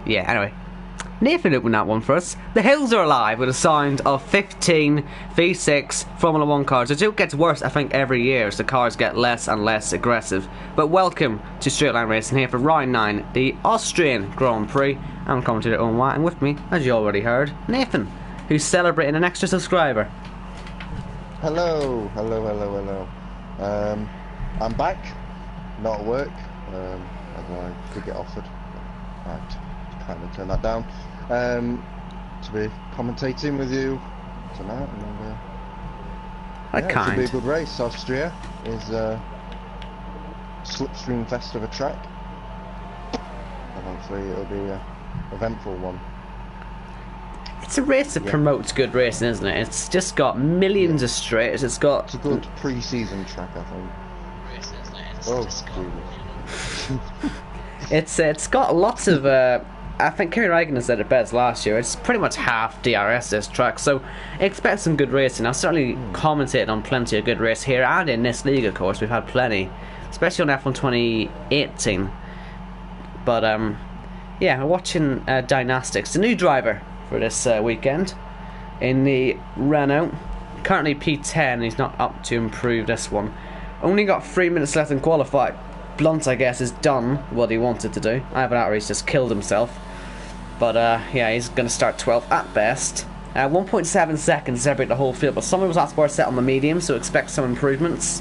Yeah, anyway. Nathan opened that one for us. The hills are alive with a sound of 15 V6 Formula 1 cars. It gets worse, I think, every year as the cars get less and less aggressive. But welcome to Straight Line Racing here for round 9, the Austrian Grand Prix. I'm commentator Owen White, and with me, as you already heard, Nathan, who's celebrating an extra subscriber. Hello. I'm back, not at work, as I could get offered. Right, kind of turn that down. To be commentating with you tonight, and it should be a good race. Austria is a slipstream fest of a track, and hopefully it'll be an eventful one. It's a race that promotes good racing, isn't it? It's just got millions of straights. It's a good pre-season track, I think. It's got lots of. I think Kerry Reagan said it best last year. It's pretty much half DRS, this track, so expect some good racing. I've certainly commentated on plenty of good race here and in this league, of course. We've had plenty, especially on F1 2018. But yeah, we're watching Dynastics, the new driver for this weekend in the Renault. Currently P10. He's not up to improve this one. Only got 3 minutes left in qualify. Blunt, I guess, has done what he wanted to do. Ivan Atter's just killed himself. But yeah, he's going to start 12th at best. 1.7 seconds separate the whole field. But someone was asked for a set on the medium, so expect some improvements.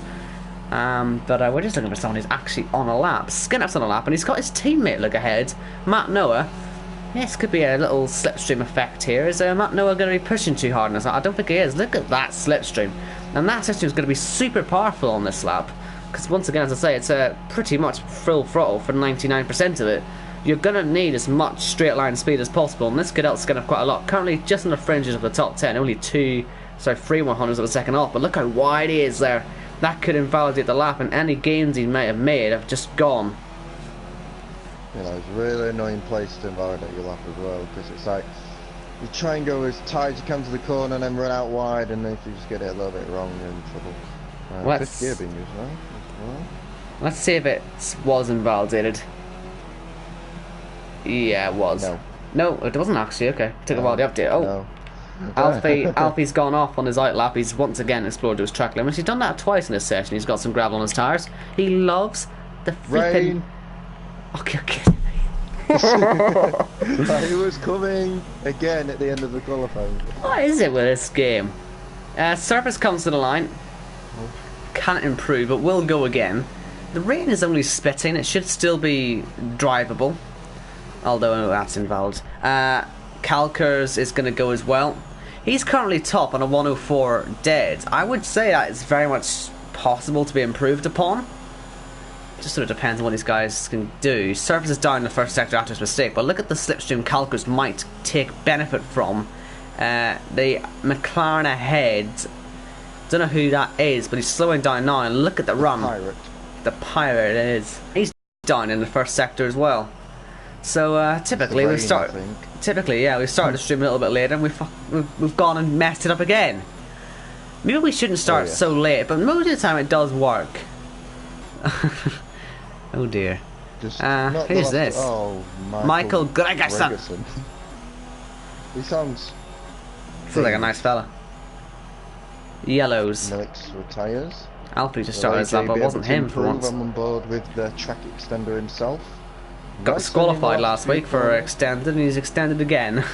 But we're just looking for someone who's actually on a lap. Skinnup's on a lap, and he's got his teammate look ahead, Matt Noah. This could be a little slipstream effect here. Is Matt Noah going to be pushing too hard on this lap? I don't think he is. Look at that slipstream. And that slipstream is going to be super powerful on this lap. Because once again, as I say, it's pretty much full throttle for 99% of it. You're going to need as much straight line speed as possible, and this could outskin up quite a lot. Currently just on the fringes of the top 10, only 3 more hundredths of a second off, but look how wide he is there. That could invalidate the lap, and any gains he might have made have just gone. You know, it's a really annoying place to invalidate your lap as well, because it's like, you try and go as tight as you can to the corner and then run out wide, and if you just get it a little bit wrong, you're in trouble. Fifth gear being used now. Well. Let's see if it was invalidated. Yeah, it was. No, it wasn't actually. Okay, took a while to update. Oh, no. Alfie's gone off on his outlap. He's once again explored his track limits. He's done that twice in this session. He's got some gravel on his tyres. He loves the flipping. Okay. He was coming again at the end of the qualifying. What is it with this game? Surface comes to the line. Can't improve, but will go again. The rain is only spitting. It should still be drivable, although that's invalid. Kalkers is going to go as well. He's currently top on a 104 dead. I would say that it's very much possible to be improved upon. Just sort of depends on what these guys can do. Surface is down in the first sector after his mistake, but look at the slipstream Kalkers might take benefit from. The McLaren ahead, don't know who that is, but he's slowing down now, and look at the run. The Pirate it is. He's down in the first sector as well. So typically we start. Typically, yeah, we started the stream a little bit later, and we've gone and messed it up again. Maybe we shouldn't start so late, but most of the time it does work. Oh dear. Who's this? Oh, Michael Gregerson. He sounds like a nice fella. Yellows. Milix retires. Alfie just started his lap, but it wasn't him for once. I'm on board with the track extender himself. Got disqualified last week for extended, and he's extended again.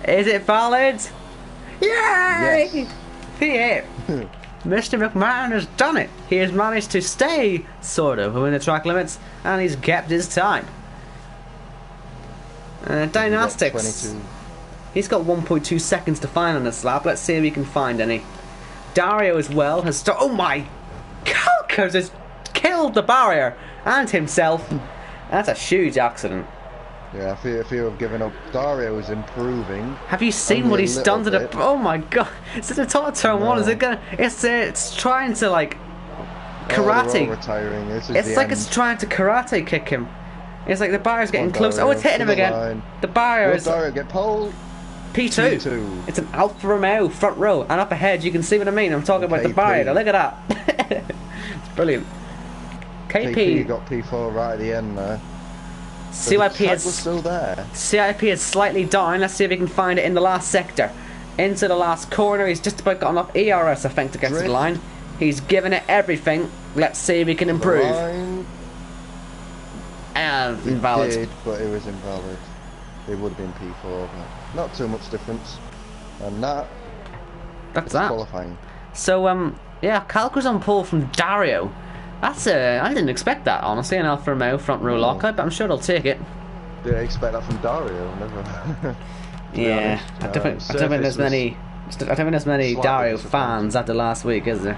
Is it valid? Yay! Yes. Mr. McMahon has done it. He has managed to stay, sort of, within the track limits, and he's kept his time. Dynastics. He's got 1.2 seconds to find on this lap. Let's see if he can find any. Dario as well has oh my! Kalkers has killed the barrier and himself. That's a huge accident. Yeah, I feel I've given up. Dario is improving. Have you seen what he's done to the? Oh my god! It's at the top of turn one. Is it gonna? It's trying to like karate. They're all retiring. It's like it's trying to karate kick him. It's like the barrier's getting close. Oh, it's hitting him again. The barrier is. Dario get pole. P2. It's an Alfa Romeo front row, and up ahead you can see what I mean. I'm talking about the barrier. Look at that. It's brilliant. KP got P4 right at the end there. CYP The tag is was still there. CIP is slightly down. Let's see if he can find it in the last sector. Into the last corner. He's just about got enough ERS, I think, to get to the line. He's given it everything. Let's see if he can improve. And invalid. It did, but it was invalid. It would have been P4, but not too much difference. And that's that. Qualifying. So, yeah, Calca's on pole from Dario. That's I didn't expect that, honestly, an Alfa Romeo front row lockout, but I'm sure they'll take it. Didn't expect that from Dario, never. Yeah, I don't think there's many Dario fans after last week, is there?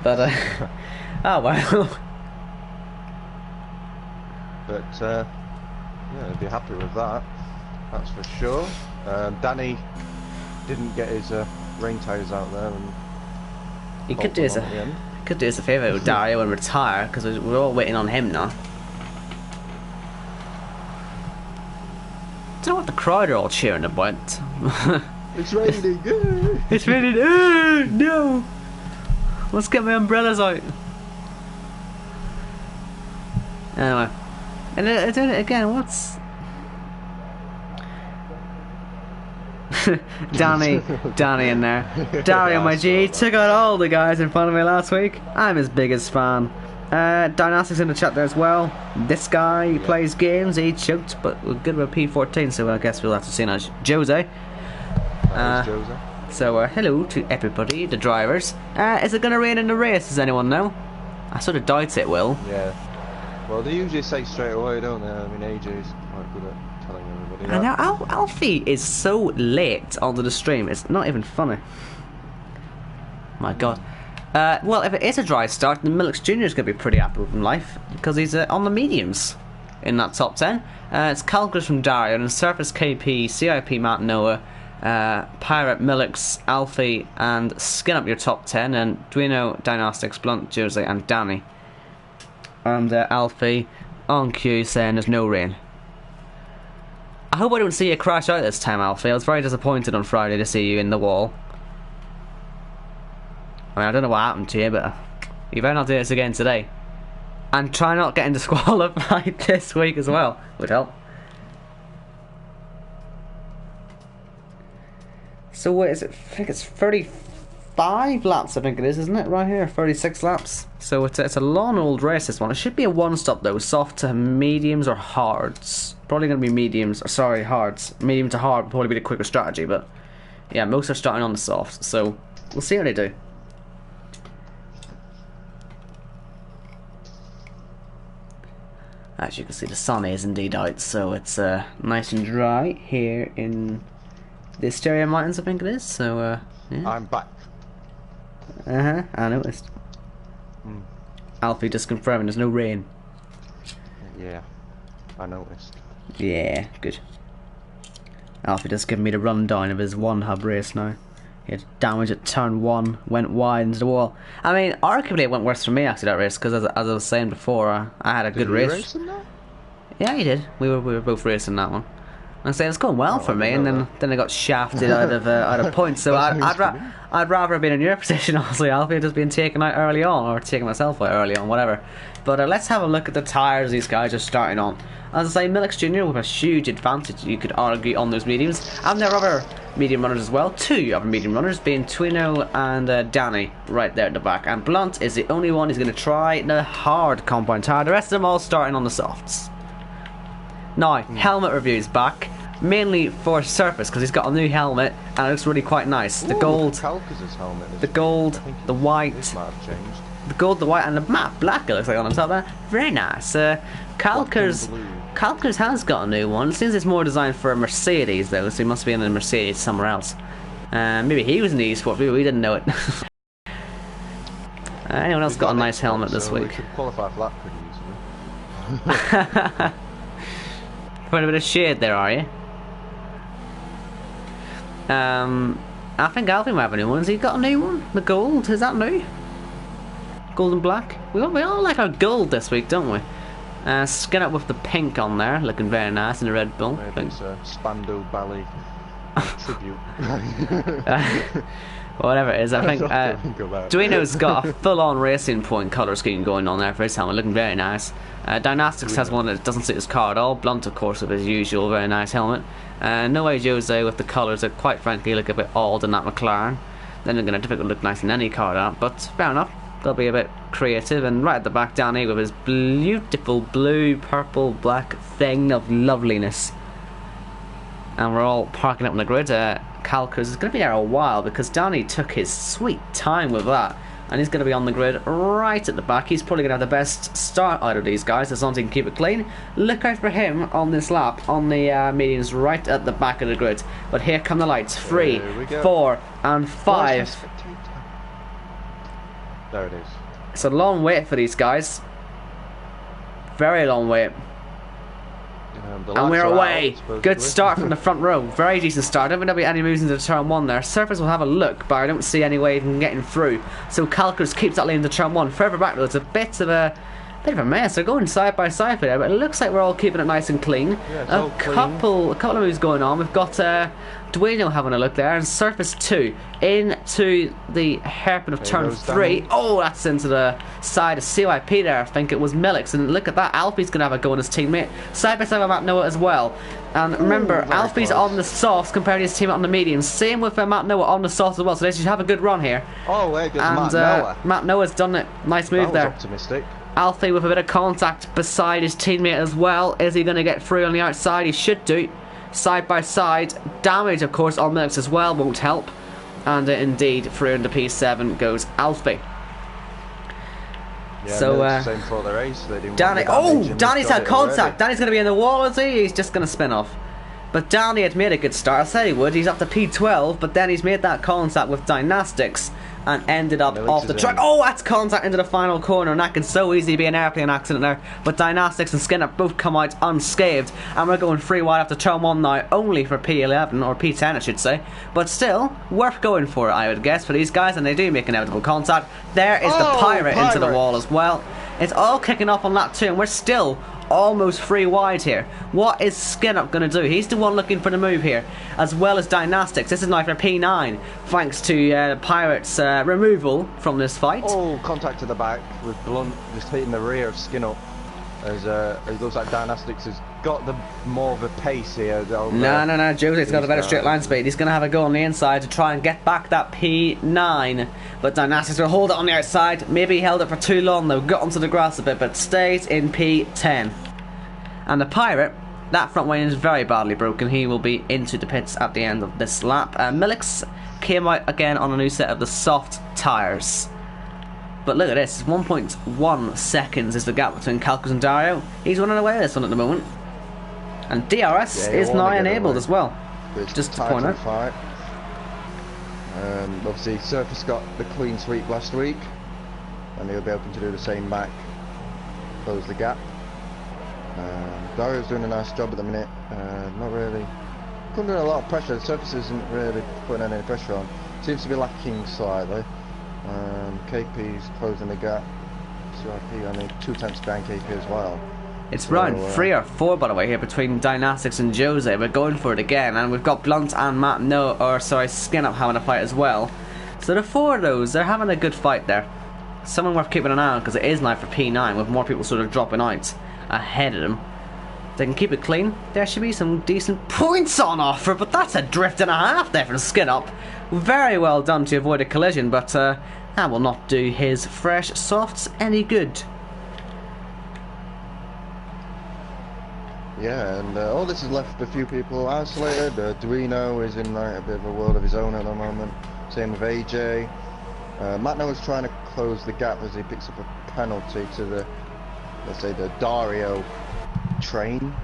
But oh well. But yeah, I'd be happy with that. That's for sure. Danny didn't get his rain tyres out there, and he could do us a favour with Dario and retire, because we're all waiting on him now. I don't know what the crowd are all cheering about. It's raining. It's raining. No! Let's get my umbrellas out. Anyway, and again, what's Danny in there. Dario, my G, took out all the guys in front of me last week. I'm his biggest fan. Dynastic's in the chat there as well. This guy plays games. He choked, but we're good with P14, so I guess we'll have to see now. Jose. So hello to everybody, the drivers. Is it going to rain in the race? Does anyone know? I sort of doubt it will. Yeah. Well, they usually say straight away, don't they? I mean, AJ's quite good at telling everybody that. And now Alfie is so late onto the stream. It's not even funny. My God. Well, if it is a dry start, then Millix Jr. is going to be pretty happy with life, because he's on the mediums in that top 10. It's Calgary from Dario, and Surface KP, CIP Matt Noah, Pirate, Millix, Alfie, and skin up your top 10, and Duino, Dynastics, Blunt, Jose, and Danny. And Alfie on cue saying there's no rain. I hope I don't see you crash out this time, Alfie. I was very disappointed on Friday to see you in the wall. I mean, I don't know what happened to you, but you better not do this again today. And try not getting disqualified this week as well. Would help. So what is it? I think it's 35 laps, I think it is, isn't it? Right here, 36 laps. So it's a long old race, this one. It should be a one-stop though, soft to mediums or hards. Probably going to be mediums, or sorry, hards. Medium to hard would probably be the quicker strategy, but yeah, most are starting on the soft. So we'll see how they do. As you can see, the sun is indeed out, so it's nice and dry here in the Austria Mountains, I think it is. So, yeah. I'm back. I noticed. Alfie just confirming there's no rain. Yeah, I noticed. Yeah, good. Alfie just giving me the rundown of his one hub race now. He had damage at turn 1, went wide into the wall. I mean, arguably it went worse for me actually that race, because as I was saying before, I had a good race. Did you race in that? Yeah, you did. We were both racing that one. And I say it's going well for me, and then I got shafted out of points. So I'd rather have been in your position, honestly, Alfie, just being taken out early on, or taking myself out early on, whatever. But let's have a look at the tyres these guys are starting on. As I say, Millix Jr. with a huge advantage, you could argue, on those mediums. And there are other medium runners as well. Two other medium runners, being Twino and Danny, right there at the back. And Blunt is the only one who's going to try the hard compound tyre. The rest of them all starting on the softs. Now, helmet reviews back. Mainly for Surface, because he's got a new helmet and it looks really quite nice. The gold, the gold, the white, the gold, the white, and the matte black it looks like on the top there. Very nice. Calkers has got a new one. It seems it's more designed for a Mercedes though, so he must be in a Mercedes somewhere else. Maybe he was in the eSport, maybe we didn't know it. Anyone else got a nice helmet this week? We could qualify for that pretty easily. Putting a bit of shade there, are you? I think Alfie might have a new one. Has he got a new one? The gold? Is that new? Gold and black? We all like our gold this week, don't we? Skin up with the pink on there, looking very nice in the Red Bull. Maybe it's a Spandau Ballet tribute. Whatever it is, I think about. Duino's got a full-on racing point colour scheme going on there for his helmet, looking very nice. Dynastics has one that doesn't suit his car at all. Blunt, of course, with his usual very nice helmet. No Way Jose with the colours that, quite frankly, look a bit odd in that McLaren. Then they're going to difficult look nice in any car, that. But fair enough, they'll be a bit creative. And right at the back, Danny with his beautiful blue, purple, black thing of loveliness. And we're all parking up on the grid. Calcus is going to be there a while because Danny took his sweet time with that, and he's going to be on the grid right at the back. He's probably going to have the best start out of these guys as long as he can keep it clean. Look out for him on this lap on the mediums right at the back of the grid. But here come the lights. 3, 4 and 5. There it is. It's a long wait for these guys, very long wait. And we're away. Good start from the front row. Very decent start. I don't think there'll be any moves into turn 1 there. Surface will have a look, but I don't see any way of him getting through. So Calcus keeps that lane into turn 1. Further back though, it's a bit of a mess. They're going side by side for there, but it looks like we're all keeping it nice and clean. Yeah, a couple of moves going on. We've got Duino having a look there, and Surface 2 into the hairpin of turn 3. Oh, that's into the side of CYP there. I think it was Millix, and look at that. Alfie's going to have a go on his teammate. Side by side with Matt Noah as well. And remember, Alfie's on the softs compared to his teammate on the mediums. Same with Matt Noah on the softs as well, so they should have a good run here. Oh, wait, good. And Matt Noah. Matt Noah's done it. Nice move there. Optimistic. Alfie with a bit of contact beside his teammate as well. Is he going to get through on the outside? He should do. Side by side. Damage, of course, on Millix as well won't help. And indeed, through into P7 goes Alfie. Yeah, so, same for the race. They didn't Danny. Danny's had contact. Already. Danny's going to be in the wall, is he? He's just going to spin off. But Danny had made a good start. I said he would. He's up to P12, but then he's made that contact with Dynastics and ended up off the track. Oh, that's contact into the final corner, and that can so easily be an airplane accident there. But Dynastics and Skinner both come out unscathed, and we're going 3 wide after turn 1 now, only for P11, or P10 I should say. But still, worth going for it, I would guess, for these guys, and they do make inevitable contact. There is the Pirate into the wall as well. It's all kicking off on lap 2, and we're still almost 3 wide here. What is Skinner going to do? He's the one looking for the move here, as well as Dynastics. This is now for P9, thanks to Pirates' removal from this fight. Oh, contact to the back with Blunt just hitting the rear of Skinner. As it looks like Dynastics has got the more of a pace here. No, Jose's got a better straight line speed. He's going to have a go on the inside to try and get back that P9. But Dynastics will hold it on the outside. Maybe he held it for too long though. Got onto the grass a bit, but stays in P10. And the Pirate, that front wing is very badly broken. He will be into the pits at the end of this lap. Millix came out again on a new set of the soft tyres. But look at this, 1.1 seconds is the gap between Calcus and Dario. He's running away with this one at the moment. And DRS is now enabled as well. Just to point out. Obviously, Surface got the clean sweep last week, and he'll be able to do the same back, close the gap. Dario's doing a nice job at the minute. Not really under a lot of pressure. The Surface isn't really putting any pressure on. Seems to be lacking slightly. KP's closing the gap. CIP only 2/10 behind KP as well. It's round 3 or 4 by the way here between Dynastics and Jose. We're going for it again, and we've got Blunt and Matt Skin Up having a fight as well. So the 4 of those, they're having a good fight there. Someone worth keeping an eye on because it is now for P9 with more people sort of dropping out ahead of them. They can keep it clean. There should be some decent points on offer, but that's a drift and a half there from Skin Up. Very well done to avoid a collision, but that will not do his fresh softs any good. Yeah, and all this has left a few people isolated. Duino is in like a bit of a world of his own at the moment. Same with AJ. Matt Noah's trying to close the gap as he picks up a penalty to the, let's say, the Dario train.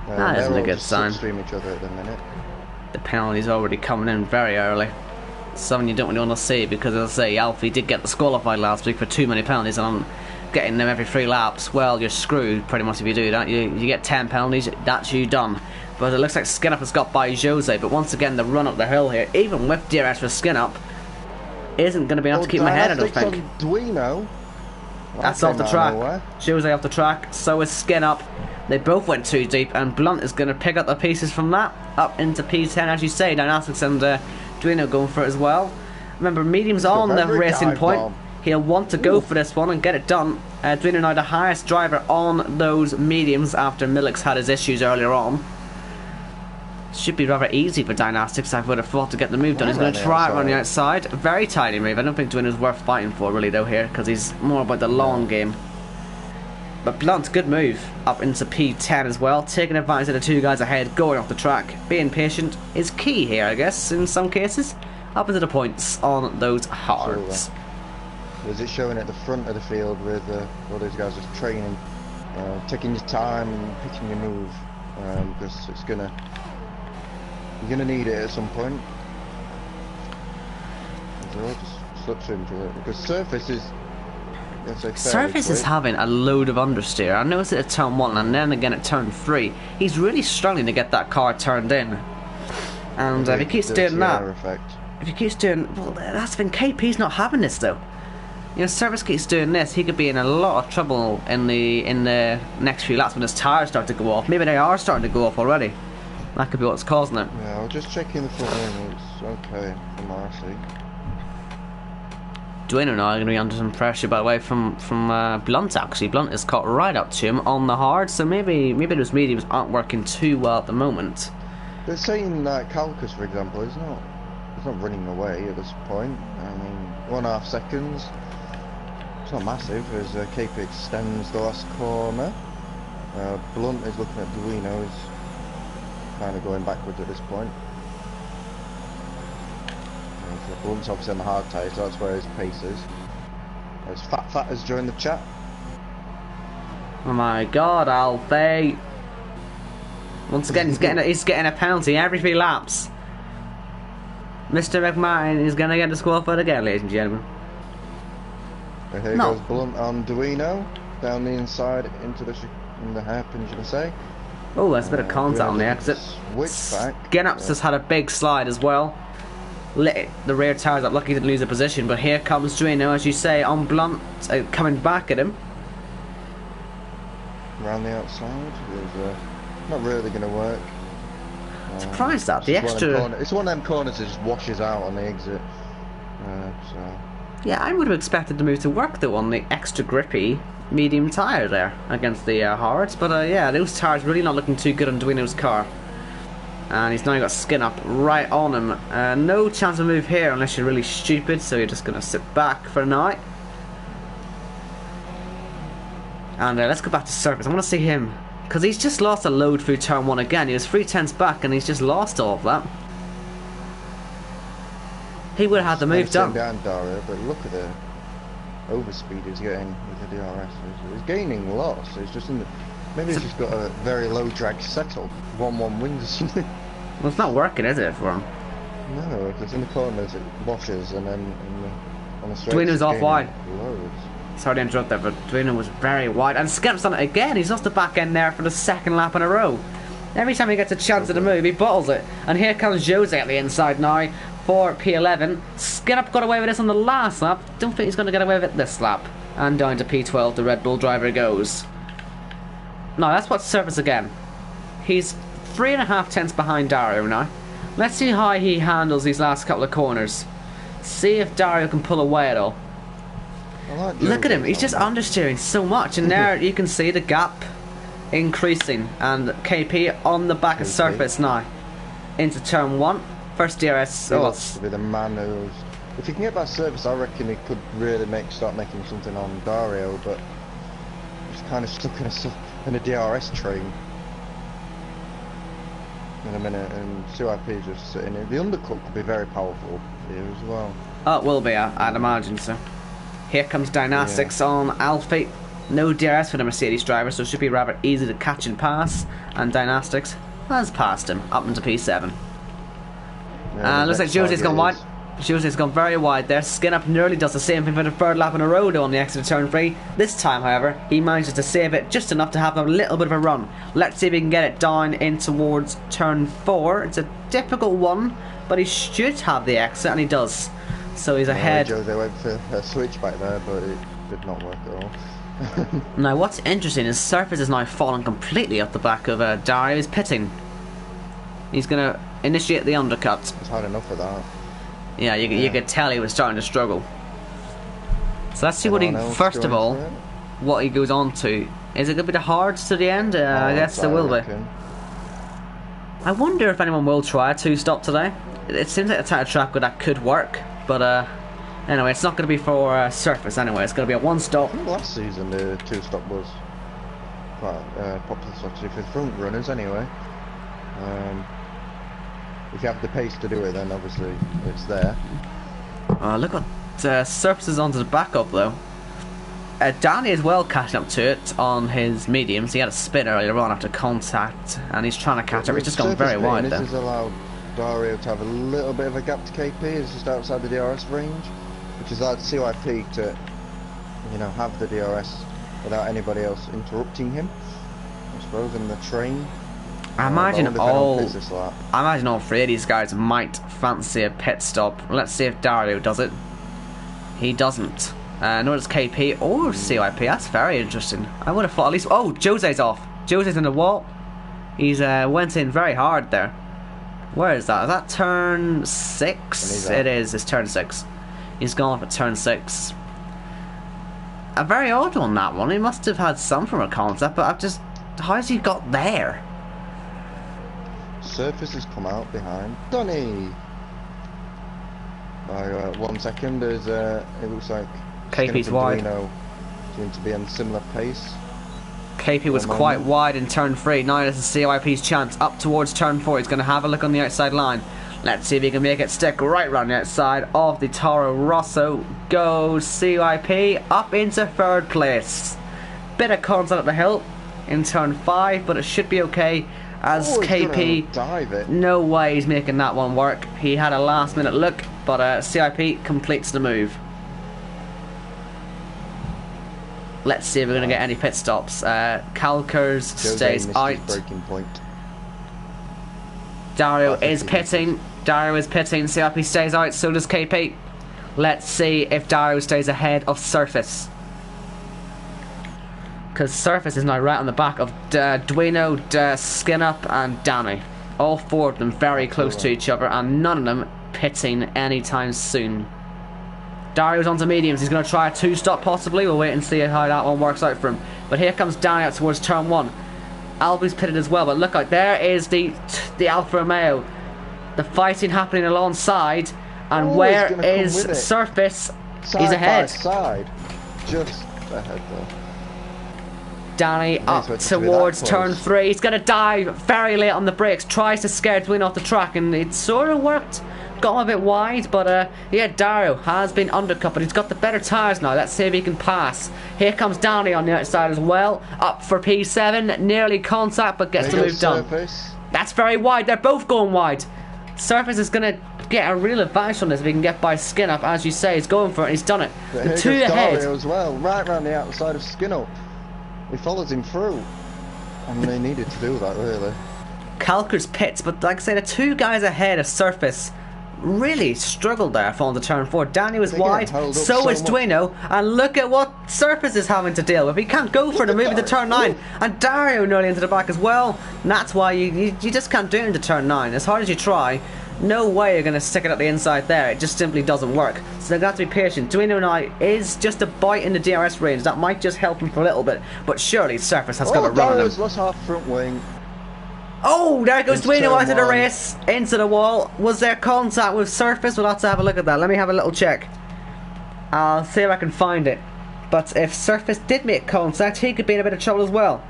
That isn't a good sign. Stream each other at the minute. The penalty's already coming in very early. Something you don't really want to see because, as I say, Alfie did get disqualified last week for too many penalties, and I'm getting them every 3 laps. Well, you're screwed pretty much if you do that. You get 10 penalties, that's you done. But it looks like Skin Up has got by Jose, but once again the run up the hill here, even with DRS for Skin Up, isn't going to be enough to keep him ahead, I don't think. Duino. That's off the track. Jose off the track, so is Skin Up. They both went too deep, and Blunt is going to pick up the pieces from that up into P10, as you say. Dynastics and Duino going for it as well. Remember, medium's Let's go on for the every racing dive point. bomb. He'll want to go for this one and get it done. Duino now the highest driver on those mediums after Millix had his issues earlier on. Should be rather easy for Dynastics, I would have thought, to get the move done. He's going to try it on the outside. Very tiny move. I don't think Duino's worth fighting for really though here, because he's more about the long game. But Blunt, good move up into P10 as well, taking advantage of the two guys ahead, going off the track. Being patient is key here, I guess, in some cases. Up into the points on those hards. Was it showing at the front of the field with all those guys just training, taking your time and picking your move, because it's you're gonna need it at some point. So I'll just slip into it because surface is. Surface is having a load of understeer. I noticed it at turn 1 and then again at turn 3. He's really struggling to get that car turned in. And if he keeps doing that, if he keeps doing, well, that's been KP's not having this though. You know, Surface keeps doing this, he could be in a lot of trouble in the next few laps when his tires start to go off. Maybe they are starting to go off already. That could be what's causing it. Yeah, I'll just check in the front end. It's okay from RC. Duino now are going to be under some pressure, by the way, from Blunt actually. Blunt is caught right up to him on the hard, so maybe those mediums aren't working too well at the moment. They're saying that Calcus, for example, is not running away at this point. I mean, 1.5 seconds. It's not massive as KP extends the last corner. Blunt is looking at Duino, is kind of going backwards at this point. Blunt's obviously on the hard tyre, so that's where his pace is. As Fat has joined the chat. Oh my god, Alfie! Once again, he's getting a penalty every 3 laps. Mr. McMartin is going to get disqualified again, ladies and gentlemen. And here goes Blunt on Duino, down the inside into the hairpin, should I say. Oh, there's a bit of contact on the exit. Gennops has had a big slide as well. Lit the rear tires up, lucky to lose a position, but here comes Duino, as you say, on Blunt, coming back at him. Around the outside, not really going to work. Surprised that the extra. It's one of them corners that just washes out on the exit. Yeah, I would have expected the move to work though on the extra grippy medium tyre there against the hards, but yeah, those tyres really not looking too good on Duino's car. And he's now got skin up right on him. No chance of move here unless you're really stupid, so you're just going to sit back for now. And let's go back to Surface. I want to see him, because he's just lost a load through turn 1 again. He was 3/10 back and he's just lost all of that. He would have had the move done. Down Dario, but look at the overspeed he's getting with the DRS. He's gaining lots. It's just in the, maybe he's just got a very low drag setup. 1-1 wins or something. Well, it's not working, is it, for him? No, because in the corners it washes, and then on the straight. Duino's off wide. Loads. Sorry to interrupt there, but Duino was very wide. And Skip's done it again. He's lost the back end there for the 2nd lap in a row. Every time he gets a chance at a move, he bottles it. And here comes Jose at the inside now for P11. Skinup got away with this on the last lap. Don't think he's going to get away with it this lap. And down to P12, the Red Bull driver goes. No, that's what's Surface again. He's 3.5 tenths behind Dario now. Let's see how he handles these last couple of corners. See if Dario can pull away at all. Look at him, he's just understeering so much, and there you can see the gap increasing, and KP on the back of Surface now into turn 1. First DRS. He wants to be the man who's, if he can get that service, I reckon he could really start making something on Dario, but he's kind of stuck in a DRS train in a minute, and CYP just sitting here. The undercut could be very powerful here as well. Oh, it will be, I'd imagine so. Here comes Dynastics on Alfie. No DRS for the Mercedes driver, so it should be rather easy to catch and pass. And Dynastics has passed him up into P7. Yeah, looks like Jose's gone wide. Jose's gone very wide there. Skinup nearly does the same thing for the 3rd lap in a row though on the exit of turn 3. This time, however, he manages to save it just enough to have a little bit of a run. Let's see if he can get it down in towards turn 4. It's a difficult one, but he should have the exit, and he does. So he's ahead. Jose went for a switch back there, but it did not work at all. Now what's interesting is Surface is now fallen completely off the back of Dario. He's pitting. He's going to initiate the undercut. He's had enough of that. Yeah, you Yeah. could tell he was starting to struggle. So let's see what he, Anyone else first of going all, for it? what he goes on to. Is it going to be the hards to the end? I guess Hards, there will be. reckon. I wonder if anyone will try a two-stop today. It seems like a type of track where that could work, but anyway, it's not going to be for surface anyway. It's going to be a one-stop. I think last season the two-stop was quite popular strategy for front runners anyway. If you have the pace to do it, then obviously it's there. Look what surface is onto the backup though. Danny is well catching up to it on his mediums. He had a spin earlier on after contact, and he's trying to catch up. He's just gone very wide This there. has allowed Dario to have a little bit of a gap to KP. It's just outside the DRS range, which has allowed CYP to, you know, have the DRS without anybody else interrupting him, I suppose, in the train. I imagine all three of these guys might fancy a pit stop. Let's see if Dario does it. He doesn't. Nor does KP or CYP. That's very interesting. I would have thought at least. Oh, Jose's off. Jose's in the wall. He's went in very hard there. Where is that? Is that turn 6? It is. It's turn 6. He's gone for turn 6. A very odd one, that one. He must have had some from a concept, but I've just. How's he got there? Surface has come out behind Donny by 1 second. As it looks like KP's wide. Seem to be on similar pace. KP was quite wide in turn 3. Now this is CYP's chance up towards turn 4. He's going to have a look on the outside line. Let's see if he can make it stick right round the outside of the Toro Rosso. Goes CYP up into 3rd place. Bit of contact up the hill in turn 5, but it should be okay. As KP, dive it. No way he's making that one work. He had a last minute look, but CIP completes the move. Let's see if we're going to get any pit stops. Kalkers stays out. Breaking point. Dario is pitting. CIP stays out, so does KP. Let's see if Dario stays ahead of Surface. Because Surface is now right on the back of Duino, Skinup and Danny. All 4 of them very close to each other, and none of them pitting anytime soon. Dario's onto mediums. He's going to try a 2-stop possibly. We'll wait and see how that one works out for him. But here comes Danny out towards turn 1. Albi's pitted as well, but look out, there is the Alfa Romeo. The fighting happening alongside, and where is Surface? He's ahead. Side. Just ahead though. Danny up towards turn 3. He's going to dive very late on the brakes. Tries to scare Dwayne off the track, and it sort of worked. Got him a bit wide, but yeah, Dario has been undercut, but he's got the better tyres now. Let's see if he can pass. Here comes Danny on the outside as well. Up for P7. Nearly contact, but gets the move done. That's very wide. They're both going wide. Surface is going to get a real advantage on this if he can get by Skin Up. As you say, he's going for it, and he's done it. The 2 ahead. Dario as well, right round the outside of Skin Up. He follows him through, and they needed to do that really. Kalker's pits, but like I say, the 2 guys ahead of Surface really struggled there falling to turn 4. Danny was wide, so is Duino, and look at what Surface is having to deal with. He can't go for the move into turn 9, and Dario nearly into the back as well. And that's why you just can't do it into turn 9. As hard as you try, no way you're going to stick it at the inside there. It just simply doesn't work. So they're going to have to be patient. Duino now is just a bite in the DRS range. That might just help him for a little bit, but surely Surface has got a run on him. Lost half front wing. Oh, there goes Duino out of the race, into the wall. Was there contact with Surface? We'll have to have a look at that. Let me have a little check. I'll see if I can find it. But if Surface did make contact, he could be in a bit of trouble as well.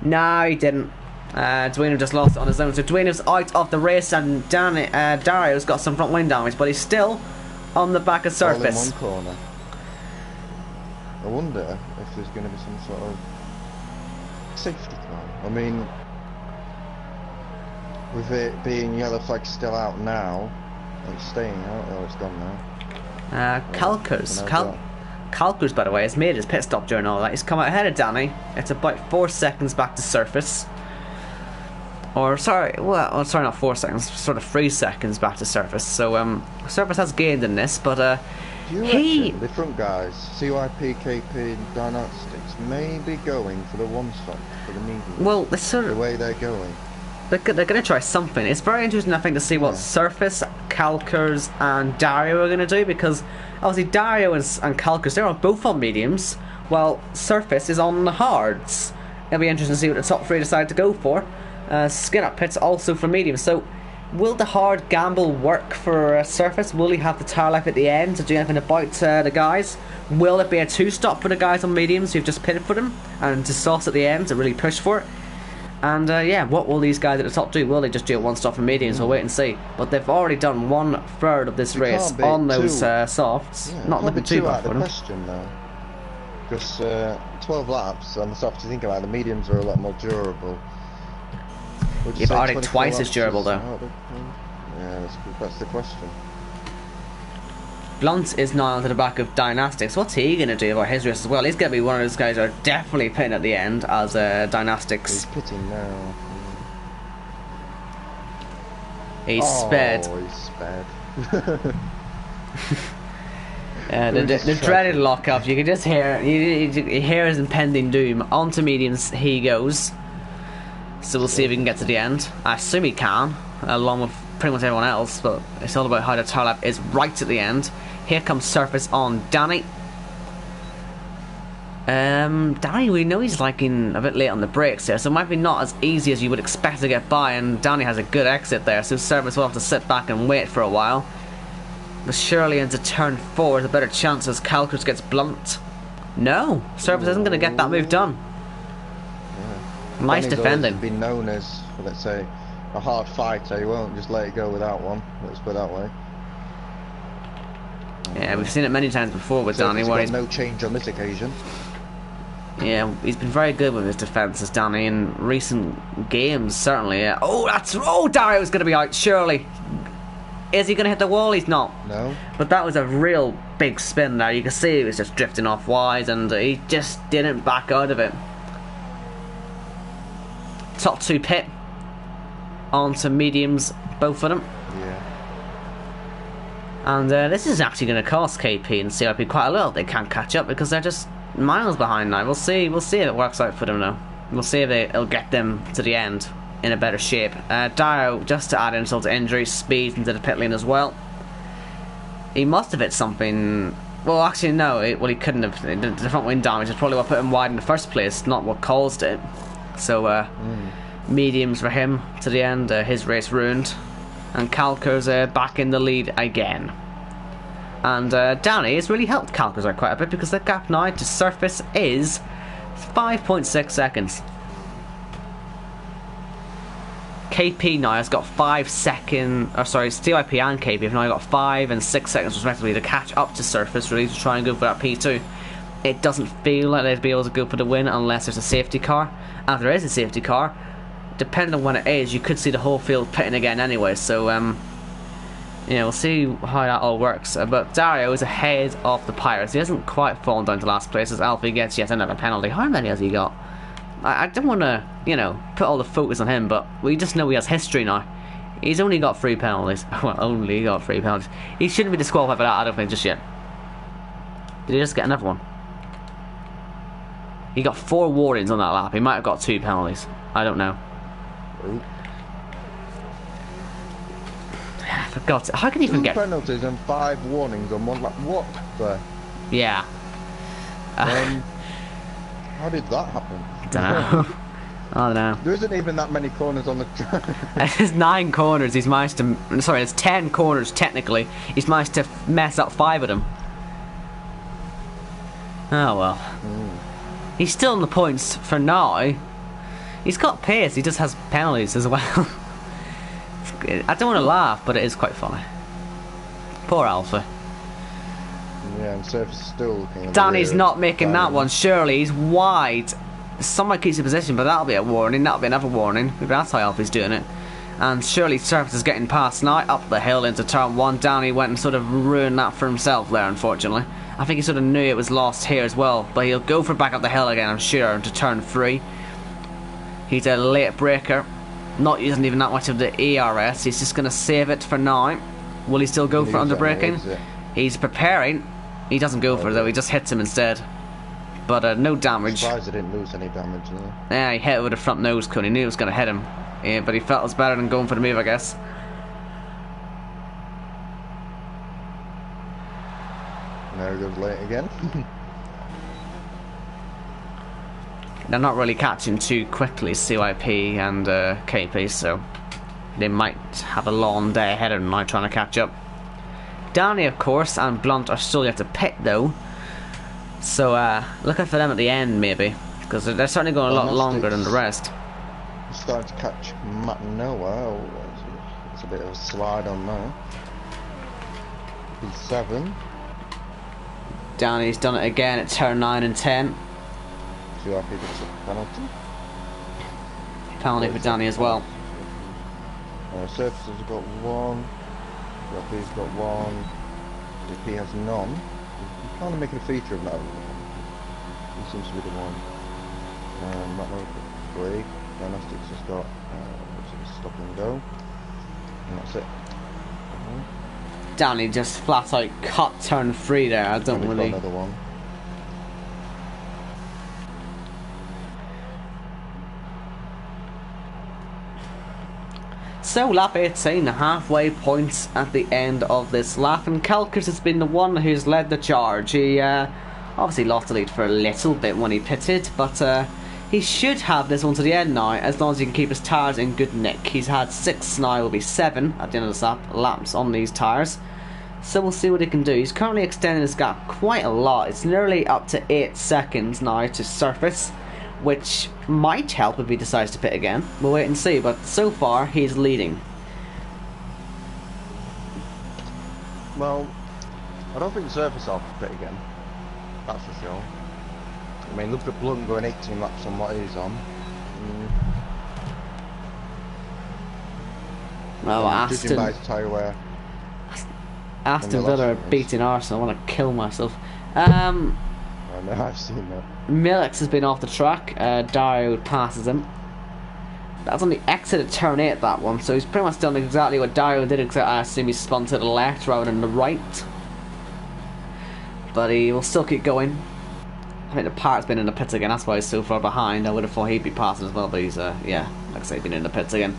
No, he didn't. Duino just lost it on his own. So Duino's out of the race, and Dario's got some front wing damage, but he's still on the back of Surface. In one corner. I wonder if there's going to be some sort of safety car. I mean, with it being yellow flag still out now, it's staying out. Oh, it's gone now. Kalkers, by the way, has made his pit stop during all that. He's come out ahead of Danny. It's about 4 seconds back to Surface. Or sorry, well, sorry, not 4 seconds. Sort of 3 seconds back to Surface. So Surface has gained in this, but do you reckon the front guys, CYP, KP, and Diagnostics, may be going for the 1-stop for the medium? Well, the way they're going. They're going to try something. It's very interesting, I think, to see what Surface, Calkers, and Dario are going to do, because obviously Dario and Calkers, they're both on mediums, while Surface is on the hards. It'll be interesting to see what the top three decide to go for. Skin Up Pit's also for mediums. So, will the hard gamble work for Surface? Will he have the tire life at the end to do anything about the guys? Will it be a two-stop for the guys on mediums who've just pitted for them, and to sauce at the end to really push for it? And yeah, what will these guys at the top do? Will they just do it one stop for mediums? We'll wait and see. But they've already done 1/3 of this race on those softs. Yeah, not looking too bad for them. Question though, because 12 laps on the softs. You think about it, the mediums are a lot more durable. Yeah, but are they twice as durable though? Yeah, that's the question. Blunt is now onto the back of Dynastics. What's he going to do about his race as well? He's going to be one of those guys who are definitely pitting at the end as Dynastics. He's pitting now. He's sped. Oh, he's sped. The dreaded lockup. You can just hear. You hear his impending doom. Onto mediums he goes. So we'll see if he can get to the end. I assume he can, along with pretty much everyone else. But it's all about how the tire lap is right at the end. Here comes Surface on Danny. Danny, we know he's liking a bit late on the brakes there, so it might be not as easy as you would expect to get by, and Danny has a good exit there, so Surface will have to sit back and wait for a while. But surely into turn 4 is a better chance as Calkers gets Blunt. No, Surface isn't going to get that move done. Yeah. Nice Danny's defending. Been known as, let's say, a hard fighter. He won't just let it go without one. Let's put it that way. Yeah, we've seen it many times before with Danny. Where he's got no change on this occasion. Yeah, he's been very good with his defences, Danny, in recent games, certainly. Yeah. Oh, Dario's going to be out, surely. Is he going to hit the wall? He's not. No. But that was a real big spin there. You can see he was just drifting off wide, and he just didn't back out of it. Top 2 pit. On to mediums, both of them. Yeah. And this is actually going to cost KP and CIP quite a little. They can't catch up because they're just miles behind now. We'll see if it works out for them now. We'll see if it'll get them to the end in a better shape. Dario, just to add insult to injury, speed into the pit lane as well. He must have hit something. Well, actually, no. He couldn't have. The front wing damage is probably what put him wide in the first place, not what caused it. So, mediums for him to the end. His race ruined. And Calker's back in the lead again. And Danny has really helped Calker's out quite a bit, because the gap now to Surface is 5.6 seconds. KP now has got 5 seconds, or sorry, CIP and KP have now got 5 and 6 seconds respectively to catch up to Surface, really, to try and go for that P2. It doesn't feel like they'd be able to go for the win unless there's a safety car. And if there is a safety car, depending on when it is, you could see the whole field pitting again anyway. So, yeah, we'll see how that all works. But Dario is ahead of the Pirates. He hasn't quite fallen down to last place as Alfie gets yet another penalty. How many has he got? I don't want to, put all the focus on him, but we just know he has history now. He's only got 3 penalties. Well, only got 3 penalties. He shouldn't be disqualified for that, I don't think, just yet. Did he just get another one? He got 4 warnings on that lap. He might have got 2 penalties. I don't know. For God's sake, how can you even get 2 penalties and 5 warnings on one lap? What the? Yeah. How did that happen? I don't know. There isn't even that many corners on the track. There's 9 corners. He's managed to. Sorry, there's 10 corners technically. He's managed to mess up 5 of them. Oh well. He's still in the points for now. He's got pace. He just has penalties as well. I don't want to laugh, but it is quite funny. Poor Alpha. Yeah, and Surface is still looking. Danny's not making that one. Surely he's wide. Someone keeps the position, but that'll be a warning. That'll be another warning. Maybe that's how Alpha's doing it. And surely Surface is getting past now, up the hill into turn 1. Danny went and sort of ruined that for himself there, unfortunately. I think he sort of knew it was lost here as well, but he'll go for back up the hill again, I'm sure, into turn 3. He's a late breaker, not using even that much of the ERS. He's just going to save it for now. Will he still go for under braking? He's preparing. He doesn't go for it though, he just hits him instead. But no damage. I'm surprised I didn't lose any damage though. Yeah, he hit it with a front nose cone. He knew it was going to hit him. Yeah, but he felt it was better than going for the move, I guess. There he goes late again. They're not really catching too quickly, CYP and KP, so they might have a long day ahead of them now trying to catch up. Danny, of course, and Blunt are still yet to pit, though. So, looking for them at the end, maybe. Because they're certainly going a lot longer than the rest. He's starting to catch Matt Noah. Oh, it's a bit of a slide on there. P7. Danny's done it again at turn 9 and 10. CYP gets a penalty. Penalty for Danny as well. Surface has got one. CYP's got one. CP has none. He's kind of making a feature of that. He seems to be the one. Matt Noah's got 3. Dynastics has got stop and go. And that's it. Danny just flat out cut turn 3 there. I don't really. Another one. So lap 18, halfway points at the end of this lap, and Kalkers has been the one who's led the charge. He obviously lost the lead for a little bit when he pitted, but he should have this one to the end now, as long as he can keep his tyres in good nick. He's had 6, now will be 7 at the end of this laps on these tyres. So we'll see what he can do. He's currently extending his gap quite a lot. It's nearly up to 8 seconds now to surface, which might help if he decides to pit again. We'll wait and see, but so far he's leading. Well, I don't think Surface will pit again. That's for sure. I mean, look at Blunt going 18 laps on what he's on. Well, judging by his tyre wear. Aston Villa are beating Arsenal. I want to kill myself. I know, I've seen that. Millix has been off the track. Dario passes him. That's on the exit of turn 8, that one. So he's pretty much done exactly what Dario did, except I assume he spun to the left rather than the right. But he will still keep going. I think the Parrot's been in the pits again, that's why he's so far behind. I would have thought he'd be passing as well, but he's, yeah, like I say, been in the pits again.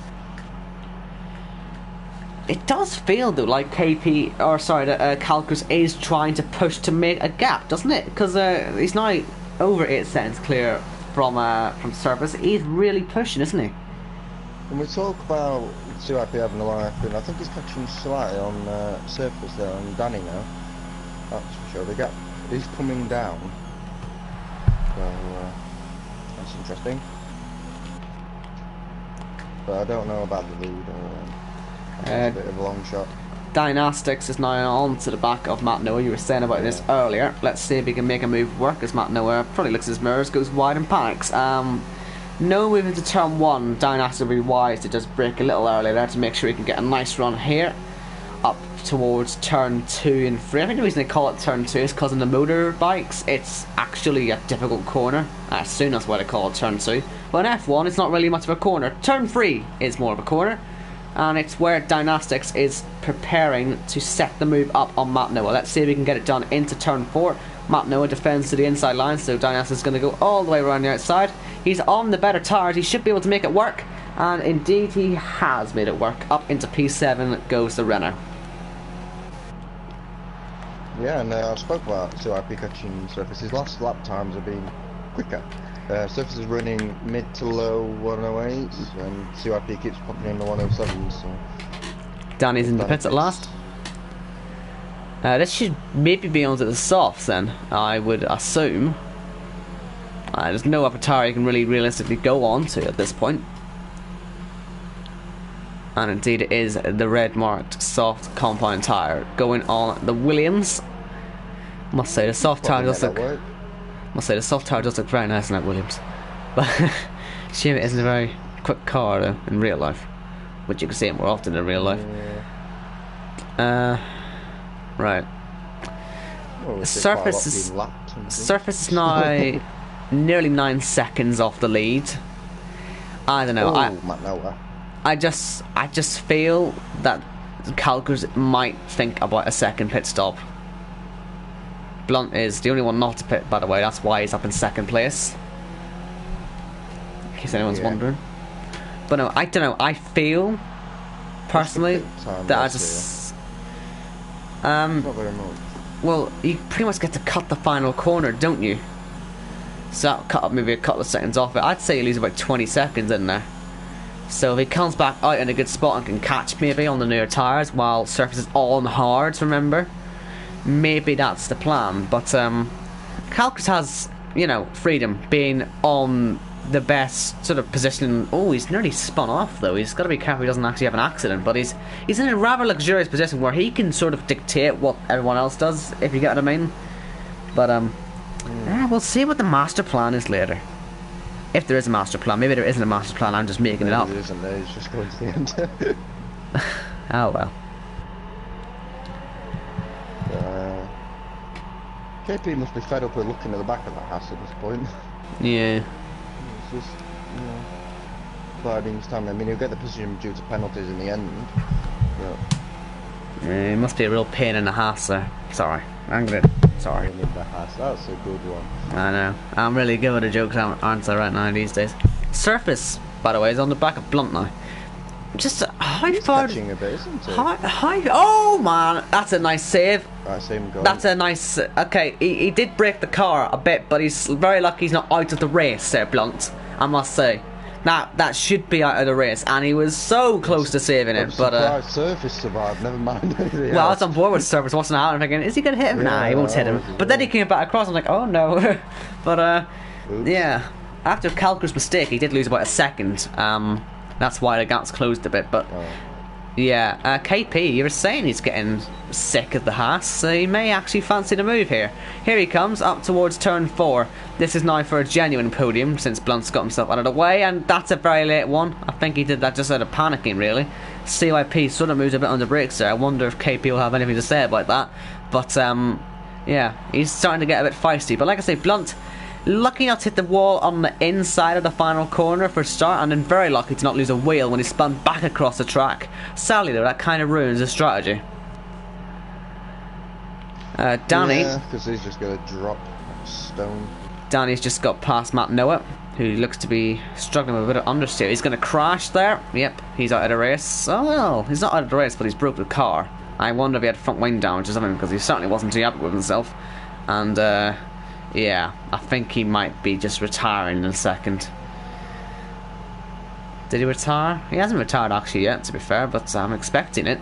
It does feel, though, like Kalkers is trying to push to make a gap, doesn't it? Because he's now over 8 seconds clear from surface. He's really pushing, isn't he? When we talk about CYP having a long afternoon, I think he's catching slightly on surface there on Danny now. That's for sure. The gap is coming down. So that's interesting. But I don't know about the lead. A bit of a long shot. Dynastics is now on to the back of Matt Noah. You were saying about this earlier. Let's see if he can make a move work, as Matt Noah probably looks at his mirrors, goes wide and panics. No move into turn 1. Dynastics will be wise to just break a little earlier there to make sure he can get a nice run here. Up towards turn 2 and 3. I think the reason they call it turn 2 is because in the motorbikes it's actually a difficult corner. I assume that's why they call it turn 2. But in F1 it's not really much of a corner. Turn 3 is more of a corner. And it's where Dynastics is preparing to set the move up on Matt Noah. Let's see if we can get it done into turn 4. Matt Noah defends to the inside line, so Dynastics is going to go all the way around the outside. He's on the better tyres, he should be able to make it work. And indeed he has made it work. Up into P7 goes the Renner. Yeah, and I spoke about CYP catching surface. His last lap times have been quicker. Surface is running mid to low 108s, and CYP keeps popping in the 107s. So Danny's in the pits at last. This should maybe be onto the softs then, I would assume. There's no upper tyre you can really realistically go on to at this point. And indeed it is the red marked soft compound tyre going on the Williams. Must say the soft tyre does look very nice in that Williams. But shame it isn't a very quick car though in real life, which you can see it more often in real life. Right. Well, Surface is now nearly 9 seconds off the lead. I don't know. I just feel that Kalkers might think about a second pit stop. Blunt is the only one not to pit, by the way. That's why he's up in second place. In case anyone's wondering. But no, I don't know. I feel personally that I just Not very much. well, you pretty much get to cut the final corner, don't you? So that'll cut up maybe a couple of seconds off it. I'd say you lose about 20 seconds in there. So if he comes back out in a good spot and can catch maybe on the newer tyres while surface is all on hards, remember? Maybe that's the plan. But Calcris has, you know, freedom being on the best sort of position. Oh, he's nearly spun off though. He's got to be careful he doesn't actually have an accident. But he's in a rather luxurious position where he can sort of dictate what everyone else does, if you get what I mean. But yeah, we'll see what the master plan is later. If there is a master plan. Maybe there isn't a master plan, I'm just making it up. There isn't, there. He's just going to the end. Oh well. KP must be fed up with looking at the back of that Haas at this point. Yeah. It's just, you know, biding his time. I mean, he'll get the position due to penalties in the end. But It must be a real pain in the ass there. Sorry. Sorry. the Haas, that's a good one. I know. I'm really good with the jokes, aren't I, right now these days? Surface, by the way, is on the back of Blunt now. Just how far? Catching a bit, isn't it? Oh man, that's a nice save. Right, same goal. That's a nice. Okay, he did break the car a bit, but he's very lucky he's not out of the race there, Blunt. I must say. That should be out of the race, and he was so close to saving it, but Surface survived, never mind anything well, I else. was on board with Surface, watching out and thinking, is he going to hit him? Yeah, Nah, he won't hit him. But then he came back across, I'm like, oh no. But Oops. yeah, after Calcris' mistake, he did lose about a second. That's why the gap's closed a bit, but yeah, KP, you were saying he's getting sick of the Haas, so he may actually fancy the move here. Here he comes, up towards turn 4. This is now for a genuine podium, since Blunt's got himself out of the way, and that's a very late one. I think he did that just out of panicking, really. CYP sort of moves a bit under brakes there. I wonder if KP will have anything to say about that. But, yeah, he's starting to get a bit feisty. But like I say, Blunt, lucky not to hit the wall on the inside of the final corner for a start, and then very lucky to not lose a wheel when he spun back across the track. Sadly though, that kind of ruins his strategy. Danny. Yeah, because he's just going to drop like a stone. Danny's just got past Matt Noah, who looks to be struggling with a bit of understeer. He's going to crash there. Yep, he's out of the race. Oh well, he's not out of the race, but he's broke the car. I wonder if he had front wing damage or something, because he certainly wasn't too happy with himself. And yeah, I think he might be just retiring in a second. Did he retire? He hasn't retired actually yet, to be fair, but I'm expecting it.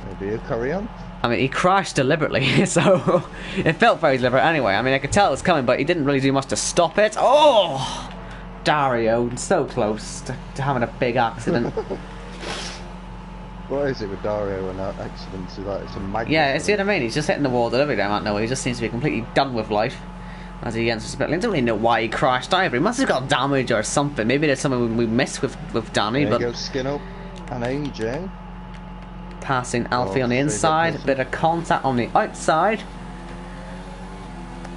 Maybe he'll carry on. I mean, he crashed deliberately, so it felt very deliberate anyway. I mean, I could tell it was coming, but he didn't really do much to stop it. Oh! Dario, so close to having a big accident. What is it with Dario and accidents? It's a magnet. Yeah, see what I mean? He's just hitting the wall every time, I know. He just seems to be completely done with life as he enters the pit lane. I don't really know why he crashed either. He must have got damage or something. Maybe there's something we missed with Danny. There But you go, skin up and AJ. passing Alfie on the inside, a bit of contact on the outside.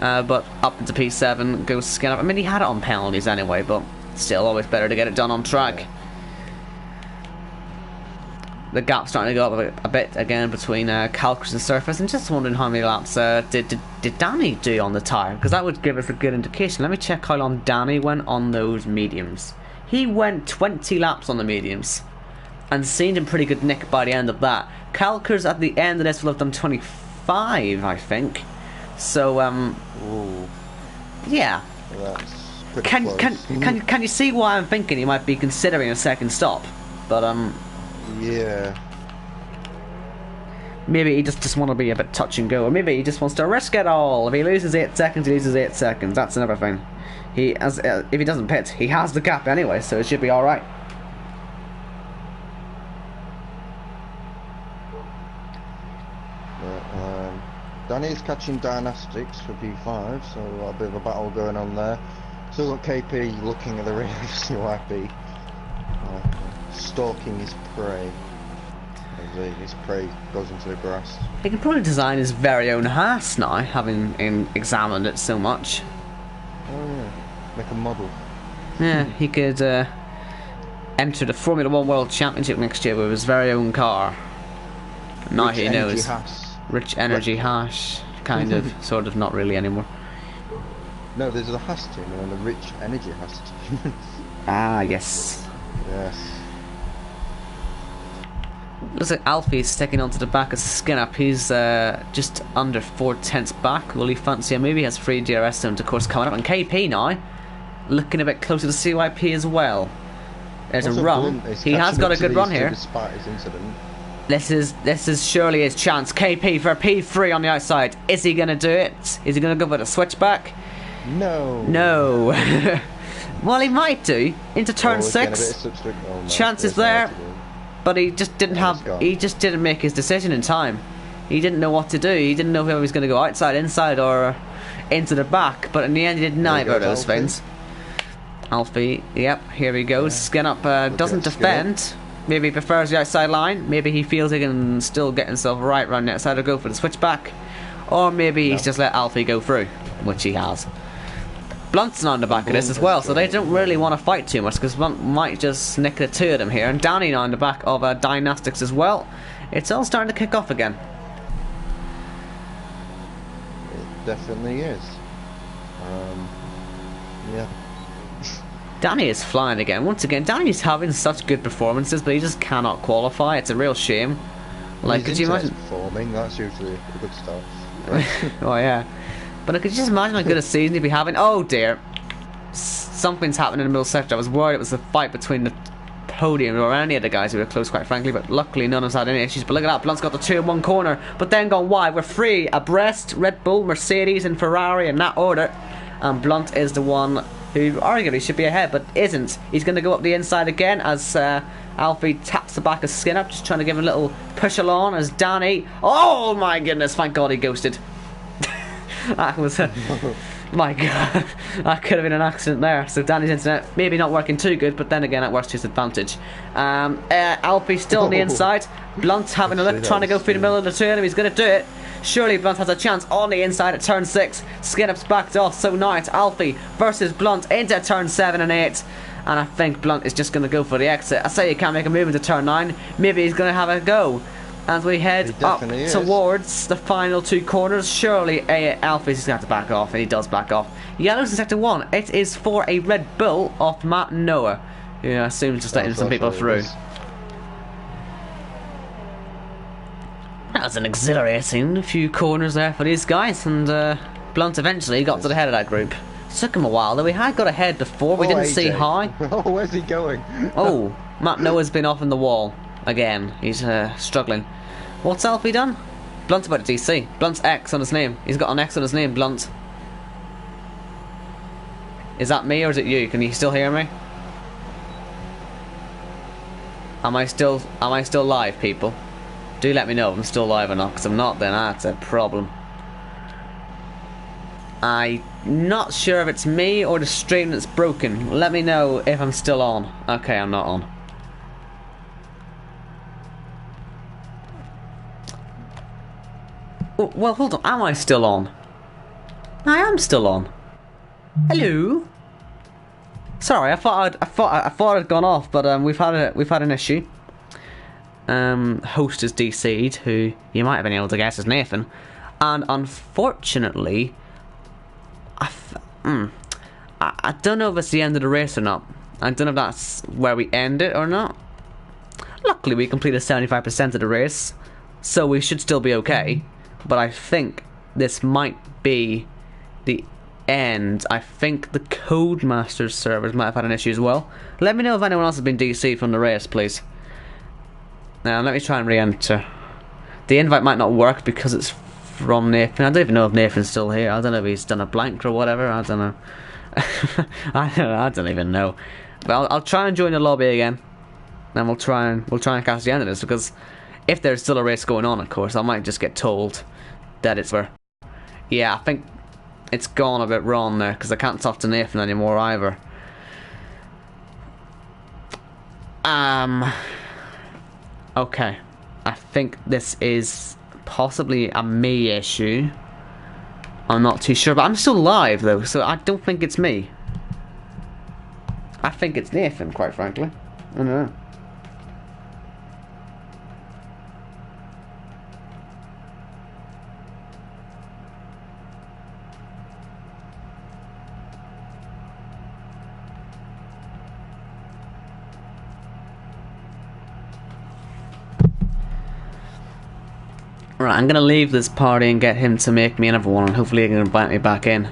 But up into P7, goes skin up. I mean, he had it on penalties anyway, but still, always better to get it done on track. The gap's starting to go up a bit again between Calcris and Surface, and just wondering how many laps did Danny do on the tyre, because that would give us a good indication. Let me check how long Danny went on those mediums. He went 20 laps on the mediums, and seemed in pretty good nick by the end of that. Calcris at the end of this will have done 25, I think. So, Ooh, yeah. that's pretty close. Can you see why I'm thinking he might be considering a second stop? But Yeah. maybe he just want to be a bit touch and go, or maybe he just wants to risk it all. If he loses 8 seconds, he loses 8 seconds. That's another thing. He has, if he doesn't pit, he has the gap anyway, so it should be all right. Danny's catching Dynastics for P5, so a bit of a battle going on there. Still got KP looking at the rear of CYP, stalking his prey. As his prey goes into the grass. He can probably design his very own Haas now, having examined it so much. Oh yeah, make a model. Yeah, he could enter the Formula 1 World Championship next year with his very own car. Now Rich he energy knows. Haas. Rich energy Haas, kind of, sort of, not really anymore. No, there's the Haas team and then the Rich Energy Haas team. Ah, yes. Yes. Looks like Alfie's sticking onto the back of Skinner. He's just under 4/10 back. Will he fancy a move? He has 3 DRS zones, of course, coming up. And KP now, looking a bit closer to CYP as well. There's a run. He has got a good run here. Despite his incident. This is surely his chance. KP for a P3 on the outside. Is he going to do it? Is he going to go for the switchback? No. No. Well, he might do. Into turn 6. No, chances there. But he just didn't he just didn't make his decision in time. He didn't know what to do. He didn't know if he was going to go outside, inside, or into the back. But in the end, he did neither of those things. Alfie, yep, here he goes. Skin up, doesn't defend. Maybe he prefers the outside line. Maybe he feels he can still get himself right around the outside or go for the switchback. Or maybe he's just let Alfie go through, which he has. Blunt's on the back of this as well, so they don't really want to fight too much because Blunt might just nick the 2 of them here. And Danny on the back of Dynastics as well. It's all starting to kick off again. It definitely is. Yeah. Danny is flying again. Once again, Danny's having such good performances, but he just cannot qualify. It's a real shame. Like, could you imagine performing? That's usually a good start. Oh yeah. But could you just imagine how good a season he'd be having? Oh dear. Something's happening in the middle sector. I was worried it was a fight between the podium or any of the guys who were close, quite frankly, but luckily none of us had any issues. But look at that, Blunt's got the 2 in one corner, but then gone wide. We're 3 abreast, Red Bull, Mercedes and Ferrari in that order. And Blunt is the one who arguably should be ahead, but isn't. He's going to go up the inside again as Alfie taps the back of Skinner, just trying to give him a little push along as Danny... Oh my goodness, thank God he ghosted. That was my God, that could have been an accident there. So Danny's internet maybe not working too good, but then again that works to his advantage. Alfie still on the inside. Blunt's having a look, trying to go through the middle of the 2 of them. He's going to do it. Surely Blunt has a chance on the inside at turn 6. Skinnup's backed off, so now it's Alfie versus Blunt into turn 7 and 8. And I think Blunt is just going to go for the exit. I say he can't make a move into turn 9. Maybe he's going to have a go. As we head up towards the final 2 corners, surely Alfie's just going to have to back off, and he does back off. Yellow's in sector 1. It is for a Red Bull off Matt Noah, who I assume just letting some people through. That was an exhilarating few corners there for these guys, and Blunt eventually got to the head of that group. It took him a while, though. We had got ahead before. We didn't see how. Oh, where's he going? Oh, Matt Noah's been off in the wall again. He's struggling. What's Alfie done? Blunt's about to DC. Blunt's X on his name. He's got an X on his name, Blunt. Is that me or is it you? Can you still hear me? Am I still live, people? Do let me know if I'm still live or not, because I'm not, then that's a problem. I'm not sure if it's me or the stream that's broken. Let me know if I'm still on. Okay, I'm not on. Oh, well, hold on. Am I still on? I am still on. Hello. Sorry, I thought I'd gone off, but we've had an issue. Host is DC'd, who you might have been able to guess is Nathan, and unfortunately, I don't know if it's the end of the race or not. I don't know if that's where we end it or not. Luckily, we completed 75% of the race, so we should still be okay. But I think this might be the end. I think the Codemasters servers might have had an issue as well. Let me know if anyone else has been DC'd from the race, please. Now, let me try and re-enter. The invite might not work because it's from Nathan. I don't even know if Nathan's still here. I don't know if he's done a blank or whatever. I don't know. I don't even know. But I'll try and join the lobby again, and we'll try and catch the end of this, because if there's still a race going on, of course, I might just get told that it's where. Yeah, I think it's gone a bit wrong there, because I can't talk to Nathan anymore either. Okay, I think this is possibly a me issue. I'm not too sure, but I'm still live though, so I don't think it's me. I think it's Nathan, quite frankly. I don't know. Right, I'm gonna leave this party and get him to make me another one, and hopefully he can invite me back in.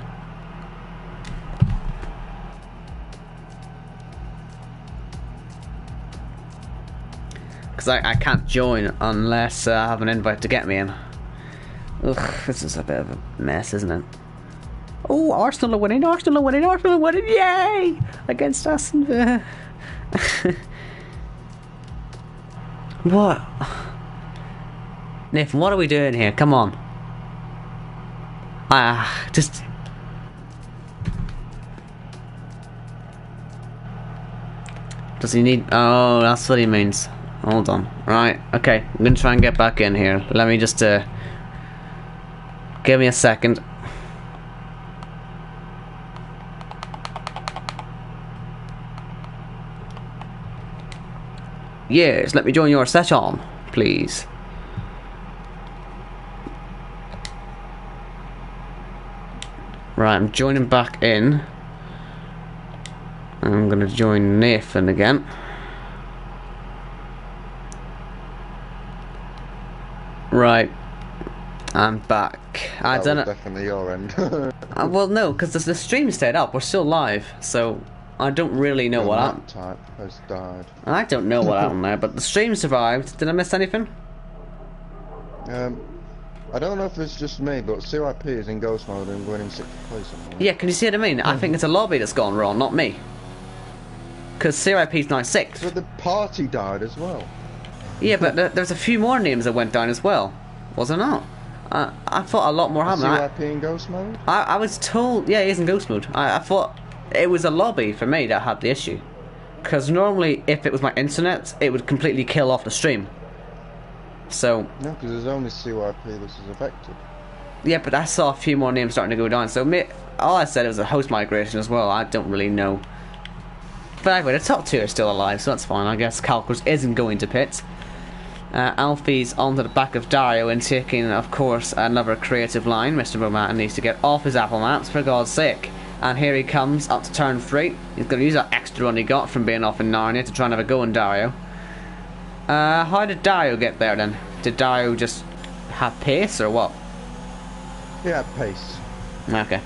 Because I can't join unless I have an invite to get me in. Ugh, this is a bit of a mess, isn't it? Oh, Arsenal are winning, Arsenal are winning, Arsenal are winning, yay! Against Aston Villa. What? Nathan, what are we doing here? Come on. Just... Does he need... Oh, that's what he means. Hold on. Right, okay. I'm gonna try and get back in here. Let me just, give me a second. Yes, let me join your session, please. Right, I'm joining back in. I'm gonna join Nathan again. Right, I'm back. I don't know. Definitely your end. Well, no, because the stream stayed up. We're still live, so I don't really know what happened. Type has died. I don't know what happened there, but the stream survived. Did I miss anything? I don't know if it's just me, but CYP is in ghost mode and going in 6th place. Yeah, can you see what I mean? I think it's a lobby that's gone wrong, not me. Because CYP's now 6th. But the party died as well. Yeah, but there's a few more names that went down as well. Was there not? I thought a lot more happened. CYP in ghost mode? I was told... Yeah, he is in ghost mode. I thought it was a lobby for me that had the issue. Because normally, if it was my internet, it would completely kill off the stream. So... No, because there's only CYP this is affected. Yeah, but I saw a few more names starting to go down. So all I said was a host migration as well. I don't really know. But anyway, the top 2 are still alive, so that's fine. I guess Calcus isn't going to pit. Alfie's onto the back of Dario and taking, of course, another creative line. Mr. Roman needs to get off his Apple Maps, for God's sake. And here he comes up to turn 3. He's going to use that extra run he got from being off in Narnia to try and have a go on Dario. How did Dario get there then? Did Dario just have pace or what? He had pace. Okay.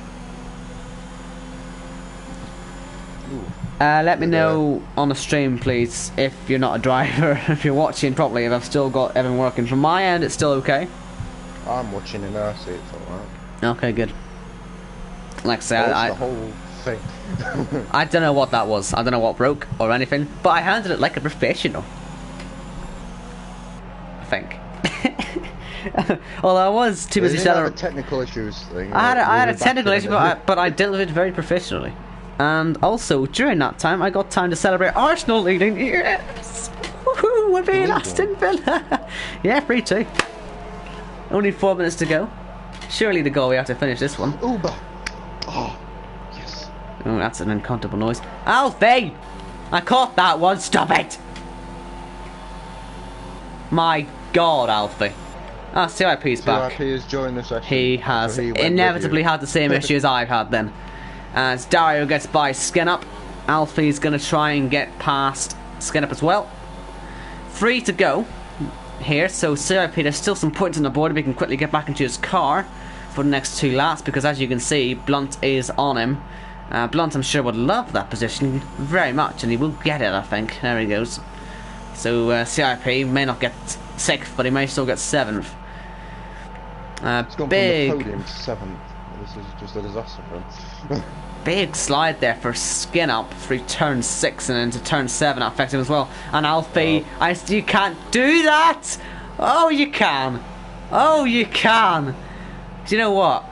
Ooh. Let me know on the stream, please, if you're not a driver, if you're watching properly, if I've still got everything working. From my end, it's still okay. I'm watching and I see it's alright. Okay, good. Like I say, the whole thing. I don't know what that was. I don't know what broke or anything, but I handled it like a professional. I think. Although I was too busy celebrating. Technical issues thing. I had a technical issue, but I dealt with it very professionally. And also, during that time, I got time to celebrate Arsenal leading. Yes! Woohoo! We're being Aston Villa! Yeah, 3-2. Only 4 minutes to go. Surely the goal we have to finish this one. Uber! Oh, yes. Oh, that's an uncomfortable noise. Alfie! I caught that one, stop it! My God, Alfie. Ah, CIP's back. CIP has joined the session. He has inevitably had the same issue as I've had then. As Dario gets by Skin Up, Alfie's going to try and get past Skin Up as well. 3 to go here, so CIP, there's still some points on the board if he can quickly get back into his car for the next 2 laps, because as you can see, Blunt is on him. Blunt, I'm sure, would love that position very much, and he will get it, I think. There he goes. So CIP may not get 6th, but he may still get 7th. It's gone big from the podium to 7th. This is just a disaster for him. Big slide there for Skin Up through turn 6 and into turn 7. That affected him as well. And Alfie, you can't do that! Oh, you can! Oh, you can! Do you know what?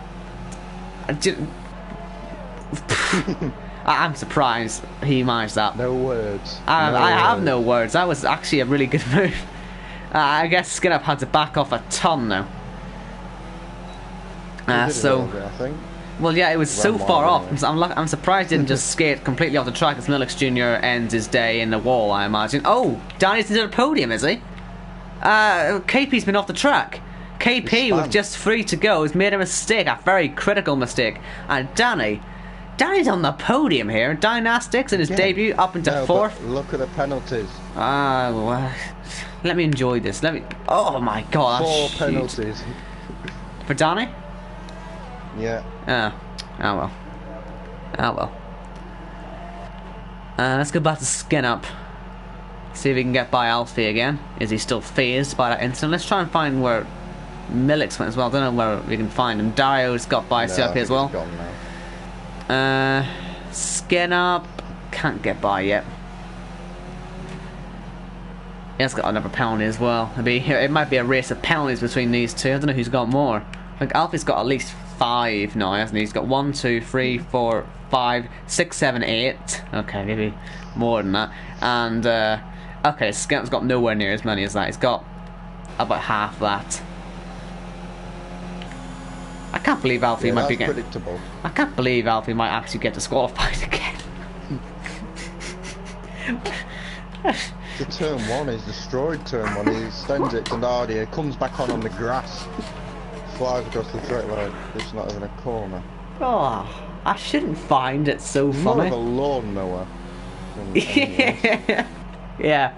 I'm surprised he managed that. No words. I have no words. That was actually a really good move. I guess Skin Up had to back off a ton now. Well, yeah, it was so far off. I'm surprised he didn't just skate completely off the track as Milix Jr. ends his day in the wall, I imagine. Oh, Danny's into the podium, is he? KP's been off the track. KP, with just 3 to go, has made a mistake, a very critical mistake. And Danny's on the podium here. Dynastics in his debut up into 4th. Look at the penalties. Well, Let me enjoy this. Let me. Oh my god. 4 shoot. penalties. For Danny? Yeah. Oh well. Oh well. Let's go back to Skin Up. See if we can get by Alfie again. Is he still phased by that incident? Let's try and find where Milik's went as well. I don't know where we can find him. Dario's got by CRP as well. Skin Up can't get by yet. He has got another penalty as well. It might be a race of penalties between these two. I don't know who's got more. Like Alfie's got at least 5 now, hasn't he? He's got 1, 2, 3, 4, 5, 6, 7, 8. Okay, maybe more than that. And okay, Skin's got nowhere near as many as that. He's got about half that. I can't believe Alfie might be getting. Predictable. I can't believe Alfie might actually get disqualified again. The turn 1 is destroyed. Turn 1, he sends it to Nadia, comes back on the grass, flies across the straight line. It's not even a corner. Oh, I shouldn't find it so funny. More of a lawnmower. Yeah,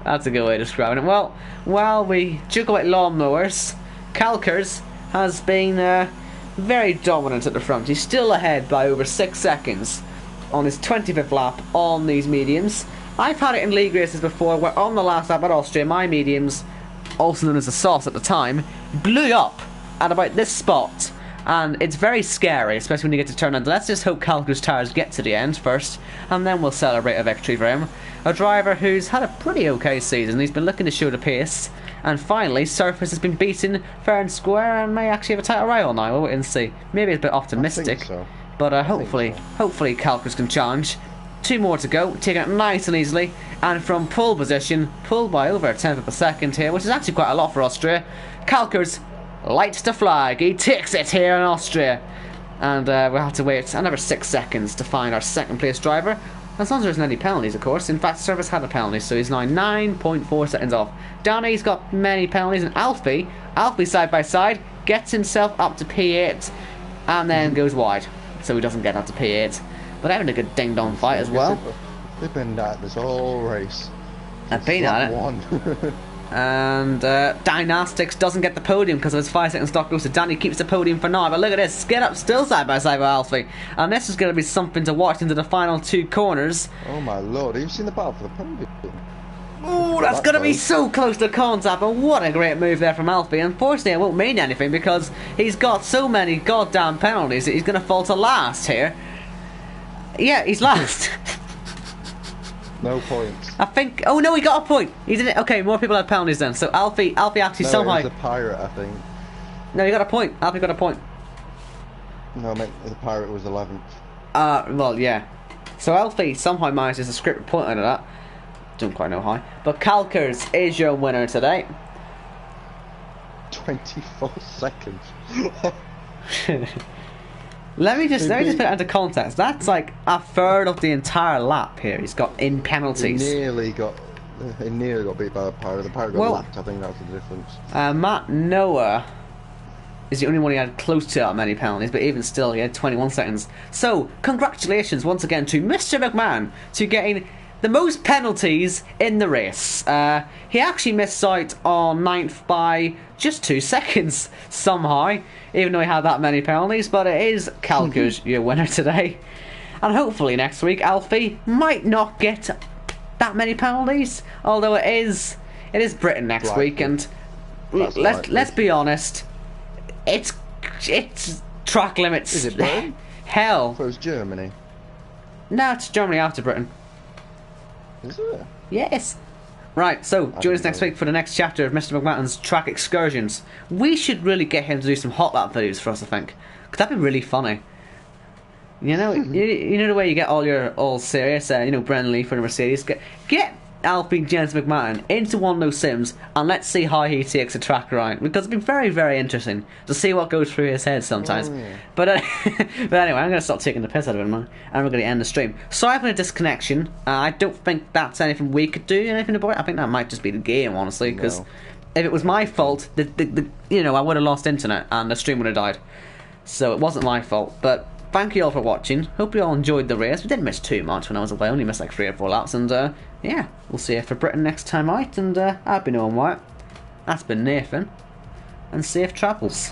that's a good way of describing it. Well, while we joke about lawnmowers, Kalkers has been very dominant at the front. He's still ahead by over 6 seconds on his 25th lap on these mediums. I've had it in league races before where on the last lap at Austria, my mediums, also known as the sauce at the time, blew up at about this spot. And it's very scary, especially when you get to turn end. Let's just hope Kalker's tyres get to the end first, and then we'll celebrate a victory for him. A driver who's had a pretty okay season. He's been looking to show the pace. And finally, Surface has been beaten fair and square and may actually have a title rival now. We'll wait and see. Maybe it's a bit optimistic. I think so. But hopefully Kalkers can challenge. 2 more to go, taking it nice and easily, and from pole position, pulled by over a tenth of a second here, which is actually quite a lot for Austria. Kalkers lights the flag, he takes it here in Austria, and we'll have to wait another 6 seconds to find our second place driver, as long as there isn't any penalties, of course. In fact, Service had a penalty, so he's now 9.4 seconds off. Danny's got many penalties, and Alfie side by side, gets himself up to P8, and then goes wide, so he doesn't get up to P8. But having a good ding-dong fight as well. They've been at this whole race. I've been at it. And Dynastics doesn't get the podium because of his 5 second stock goes to Danny, keeps the podium for now. But look at this, Skin Up still side by side with Alfie. And this is going to be something to watch into the final 2 corners. Oh my lord, have you seen the battle for the podium? Oh, that's going to be so close to contact, but what a great move there from Alfie. Unfortunately, it won't mean anything because he's got so many goddamn penalties that he's going to fall to last here. Yeah, he's last. No points. I think. Oh no, he got a point. He didn't. Okay, more people had penalties then. So Alfie actually somehow. It was a pirate, I think. No, he got a point. Alfie got a point. No, mate, the pirate was 11th. Well, yeah. So Alfie somehow manages to script a point out of that. Don't quite know how. But Kalkers is your winner today. 24 seconds. Let me just put it into context. That's like a third of the entire lap here he's got in penalties. He nearly got beat by the pirate. The pirate got lapped. I think that's the difference. Matt Noah is the only one he had close to that many penalties, but even still, he had 21 seconds. So, congratulations once again to Mr. McMahon to getting the most penalties in the race. He actually missed out on 9th by just 2 seconds somehow, even though he had that many penalties. But it is Kalkers your winner today, and hopefully next week Alfie might not get that many penalties. Although it is Britain next week, and let's be honest, it's track limits. Is it Britain? Hell. So it's Germany. No, it's Germany after Britain. Is it? Yes. Right, so join us next week for the next chapter of Mr. McMahon's track excursions. We should really get him to do some hot lap videos for us, I think. Because that'd be really funny. You know, you know the way you get all serious, Brennan Lee for the Mercedes. Get Alfie James McMahon into one of those sims and let's see how he takes a track around, because it'd be very, very interesting to see what goes through his head sometimes. But anyway, I'm going to stop taking the piss out of him, and we're going to end the stream. Sorry for the disconnection. I don't think that's anything we could do anything about it. I think that might just be the game, honestly, because if it was my fault, I would have lost internet and the stream would have died. So it wasn't my fault, but thank you all for watching. Hope you all enjoyed the race. We didn't miss too much when I was away. I only missed like 3 or 4 laps. And yeah, we'll see you for Britain next time out. And I've been Owen White. That's been Nathan. And safe travels.